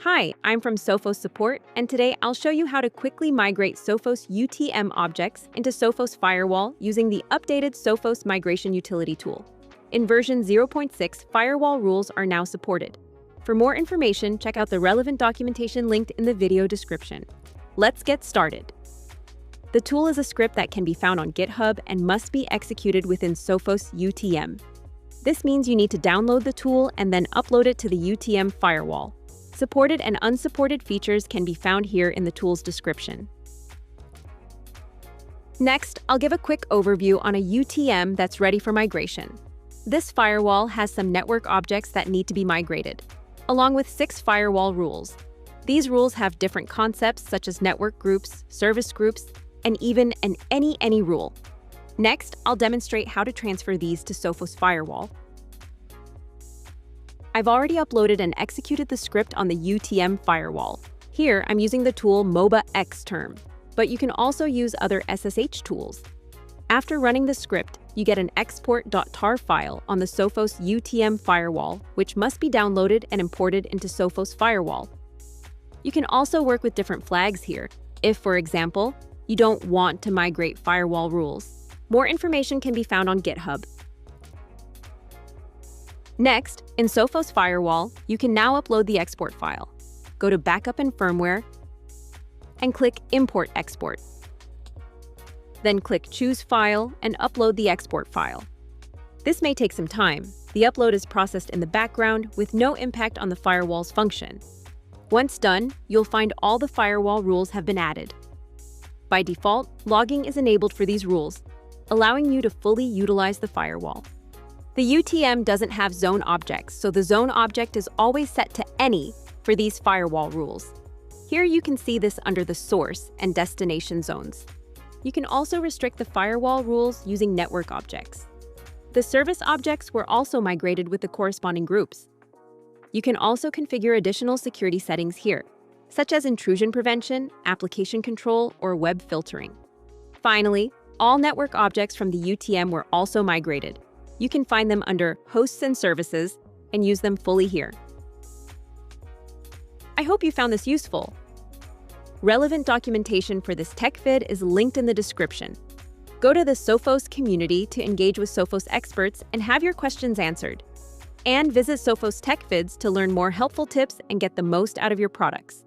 Hi, I'm from Sophos Support, and today I'll show you how to quickly migrate Sophos UTM objects into Sophos Firewall using the updated Sophos Migration Utility tool. In version 0.6, Firewall rules are now supported. For more information, check out the relevant documentation linked in the video description. Let's get started. The tool is a script that can be found on GitHub and must be executed within Sophos UTM. This means you need to download the tool and then upload it to the UTM firewall. Supported and unsupported features can be found here in the tool's description. Next, I'll give a quick overview on a UTM that's ready for migration. This firewall has some network objects that need to be migrated, along with 6 firewall rules. These rules have different concepts such as network groups, service groups, and even an any rule. Next, I'll demonstrate how to transfer these to Sophos Firewall. I've already uploaded and executed the script on the UTM firewall. Here, I'm using the tool MOBA Xterm, but you can also use other SSH tools. After running the script, you get an export.tar file on the Sophos UTM firewall, which must be downloaded and imported into Sophos Firewall. You can also work with different flags here, if, for example, you don't want to migrate firewall rules. More information can be found on GitHub. Next, in Sophos Firewall, you can now upload the export file. Go to Backup and Firmware, and click Import Export. Then click Choose File and upload the export file. This may take some time. The upload is processed in the background with no impact on the firewall's function. Once done, you'll find all the firewall rules have been added. By default, logging is enabled for these rules, allowing you to fully utilize the firewall. The UTM doesn't have zone objects, so the zone object is always set to any for these firewall rules. Here you can see this under the source and destination zones. You can also restrict the firewall rules using network objects. The service objects were also migrated with the corresponding groups. You can also configure additional security settings here, such as intrusion prevention, application control, or web filtering. Finally, all network objects from the UTM were also migrated. You can find them under Hosts and Services and use them fully here. I hope you found this useful. Relevant documentation for this tech vid is linked in the description. Go to the Sophos community to engage with Sophos experts and have your questions answered. And visit Sophos Tech Vids to learn more helpful tips and get the most out of your products.